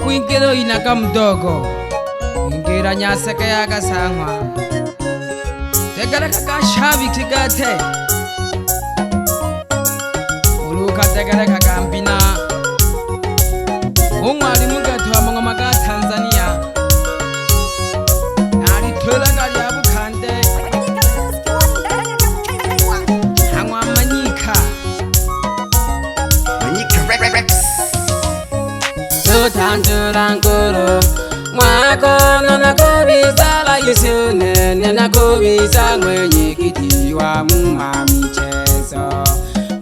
Winkelo inaga mdogo Wingira nyaseke yaga sangwa Tegara kakashabi kigate Uluka tegara kakambina Umwali mugato wa mongamaga Tanzania Nari tola gari abu kande Hangwa Manyika Manyika Rex Tanjuranguru Mwako na kubisa la yusune Nena kubisa mwenye kitiwa mumamichezo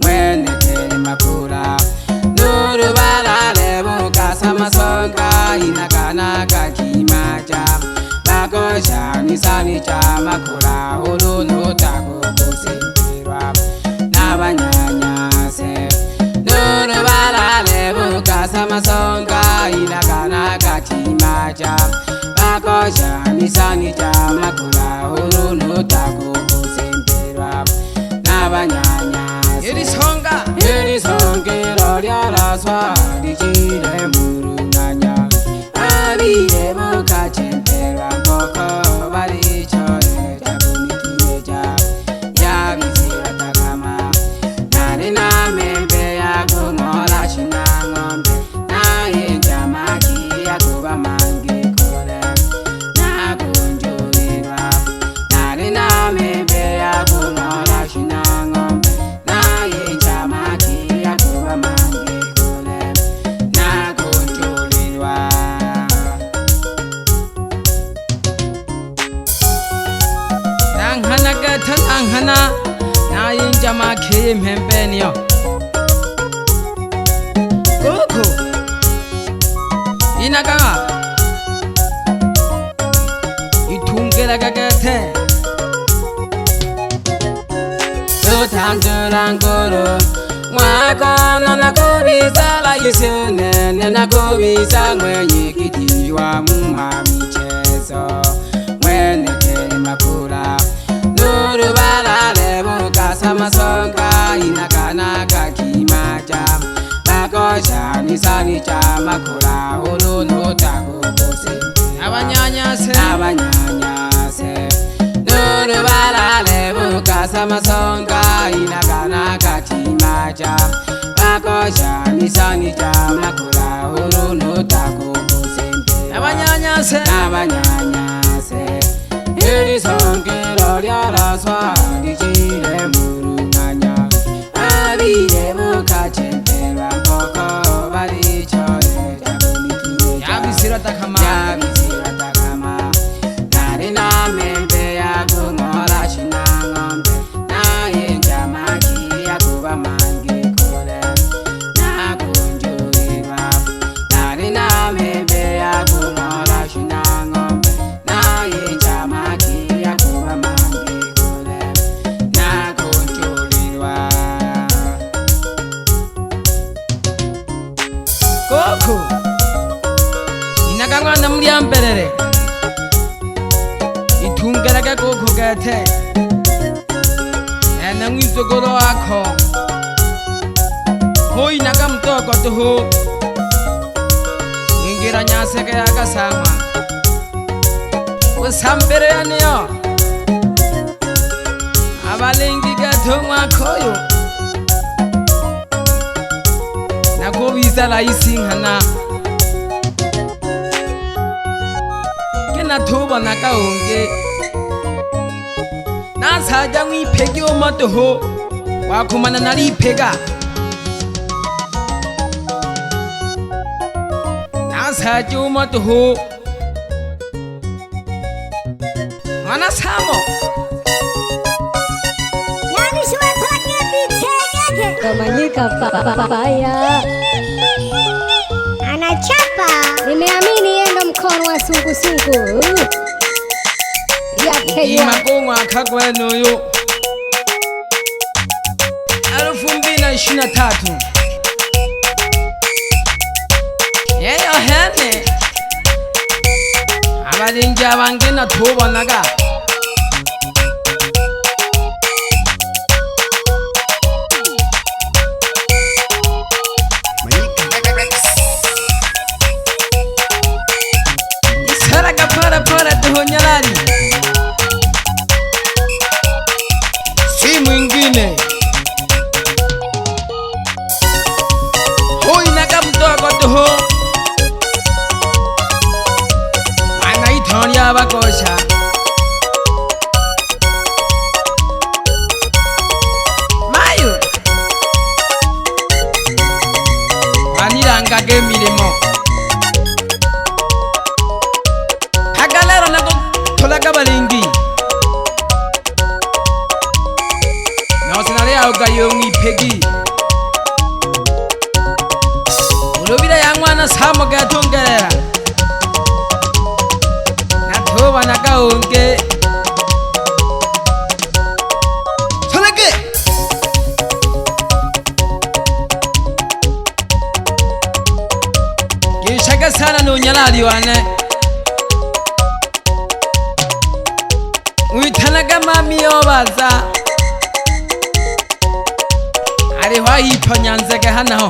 Mwene kele makura Nuru balale muka samasonga Inakanaka kimaja Bakosha nisani cha makura Ulu nutaku kusimpirwa Nabanyanyase Nuru balale muka samasonga Inakanaka kimaja Bakosha nisani cha makura Ulu nutaku kusimpirwa Nabanyanyase Yerisonga Rolyara swadi chile murunganya Abire muka chempera Koko bali chole Chakunikimeja Yabizira takama Nari na membe ya kungola shina ngombe Na yenja maki ya kuba mange kule Na kunjurirwa Nari na membe ya kungola shina ngombe Na yenja maki ya kuba mange kule Na kunjurirwa Tanghana gatan anghana Na yenja maki mhembenyo Koko Inaga Itungela gagate Tanjuranguru Mwako na kubisa la yusune Nena kubisa mwenye kitiwa mumamichezo Mwene kele makura Nuru balale muka samasonga Inakanaka kimaja Bakosha nisani cha makura Ulu nutaku kusimpirwa Abanyanyase Nuru balale muka samasonga Inakanaka kimaja Bakosha nisani cha makura Ulu nutaku kusimpirwa Abanyanyase Yerisonga Rolyara swadi chile murunganya Abire muka chempera Koko bali chole Chakunikimeja Yabizira takama Nari na membe ya kungola shina ngombe Na yenja maki ya kuba mange kule Na kunjurirwa Nari na membe ya kungola shina ngombe Na yenja maki ya kuba mange kule Na kunjurirwa Koko Inagangwa na mliambelele Itungelaga koko gate Ena mwizogolo wako Ho inaga mdogo tuhu Ingira nyaseke yaga sangwa Usambere ya niyo Abalengi gato mwakoyo Nakubisa la isi ngana Kena tuba nakaunge Nasaja mwipegi omotoho Wakumana nalipega Nasaja omotoho Mana samo Manyika faya Anachapa. Nimeamini yendo mkono wa sungusungu Yake ya Imagongwa akagweno yo 2023 Yeyo hene Abalingi abangena tubonaga mwingine. Huyu inaga mdogo tu anaitwa abakosha. Mayo wanirangage emirimo hagalero nago tolaga balingi naosinale aogayo mwipegi ulubira ya mwana samo gatungerera natoba nagaonge tolage gishaga sana nunyalali wane uitanaga mami yobaza ariho ayiponyanzege hanaho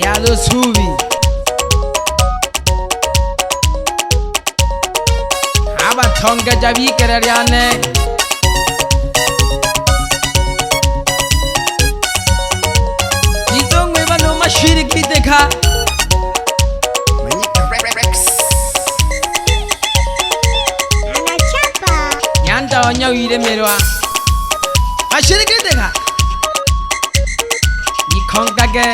yalusubi abatongeja bikereryane izongwe bano mashiri kideka Anachapa. nyanda onya wiremerwa mashiri kideka nikongage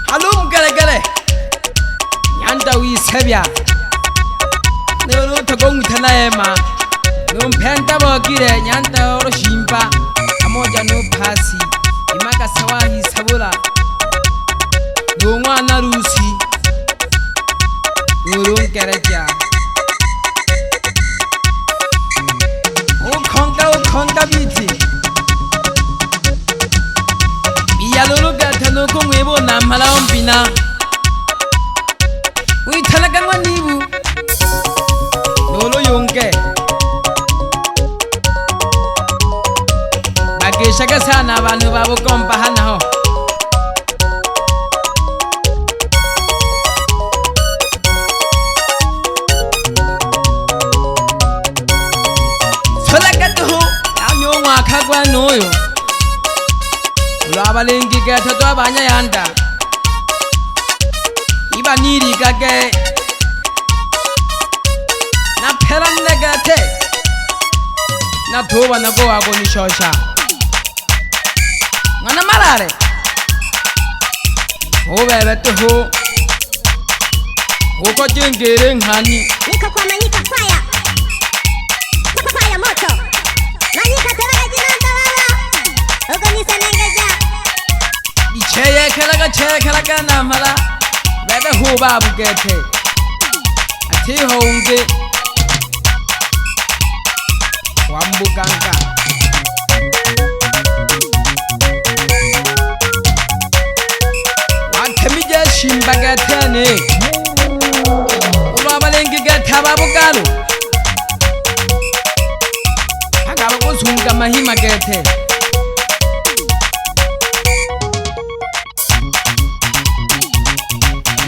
halum gare nyanda wisebya nero togongutana ema numpenda bogire nyanda oroshimba amoja no pasi imaga sawahi sabula numwana rusi urungereja ukonga biti iyalurugata nuko mwibona mpala mbina uitalaganwa nibu nolo yonge bageshaga sana abantu babugomba hanaho solagatuho anyo mwakagwa noyo lwabalengi gatatu abanyayanda iba nirigage na peranegate na toba na go agonishosha ngana marare obebetuho uko jengere nkani Niko kwa Manyika fire. Fire moto. Manyika teraga jinanda lala. Uko nisenengeja. icheye kelaga namala bebe huba bugete ati honge wambuganga watemije shimbagatene ulwabalengi gataba bugalo agaba kusunga mahima gete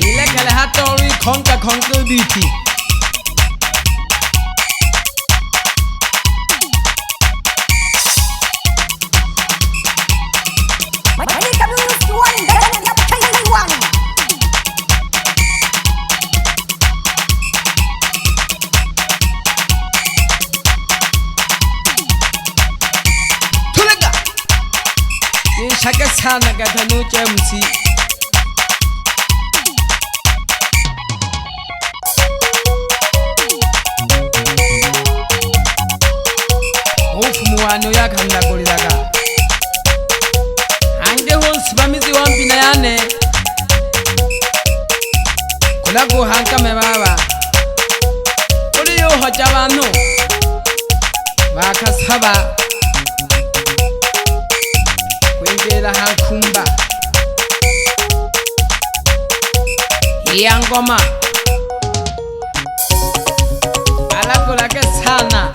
ilekele hatori konka biti tulaga ishaka sana gatanu chemsi muwano yakandaguliraga ande honsi bamizi wambina yane kulaguhankame baba uliyo hoja abantu bakasaba kwengera hakumba iya ngoma alakulake sana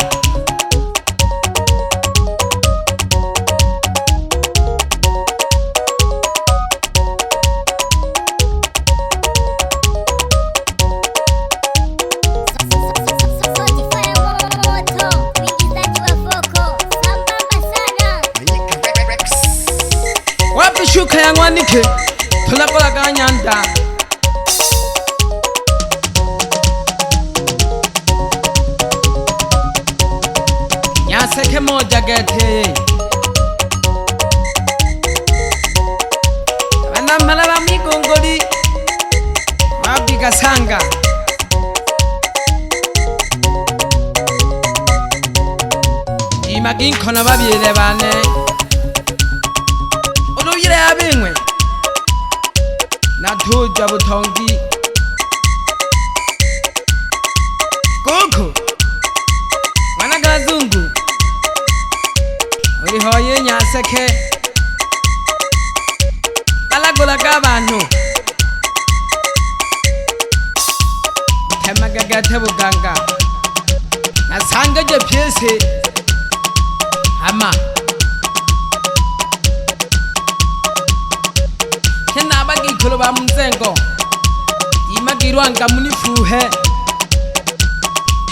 Certified ya Manyika tulakola kanyanda nyaseke moja gete abana malaba migongoli wabiga sanga imagin kona babire bane uruyire abimwe natuja butongi koko mwana gazungu uri hoye nyaseke balagola kabantu temagagate buganga nasanga je pyese ama kena bagi kholo ba mtsengo imagirwanga munifuhe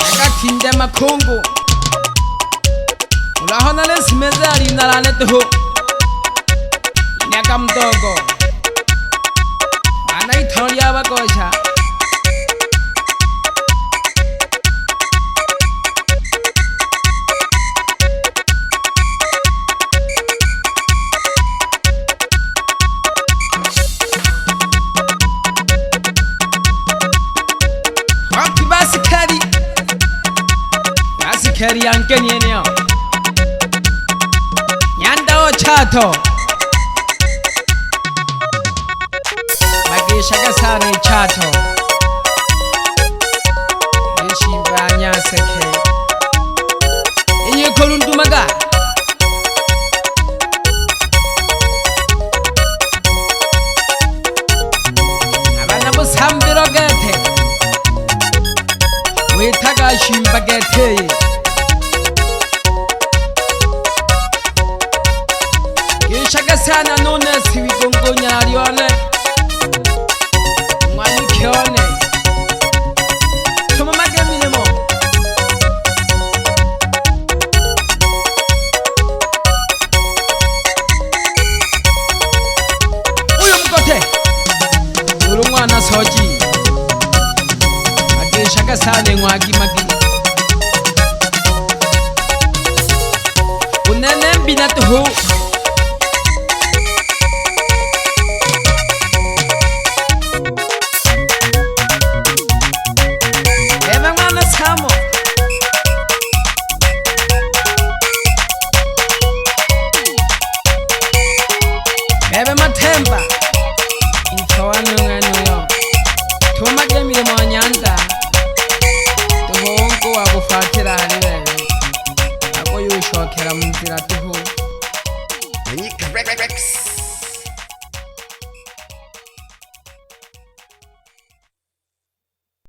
akathinde makhongo ulahona lesimeze ali nalane toho nyaka mdogo ana ithoya bakosha Keri yanke nyenyo nyanda o chato magisha gasare chato ishibanya seke iye kolundu maga abana busambiro gete witaga shimba gete Shaka sana none siwigongo nyarione Manyika Tuma magemine mo Uyo mkote Uru mwana soji Magi shaka sana mwagi magi Unene mbina tuhu Ebe matemba Intoano nganuyo Tuma gemire mwanyanda Tuhongo wabufatira hariwe Ako yushokera mzira tuhu Manyika Rex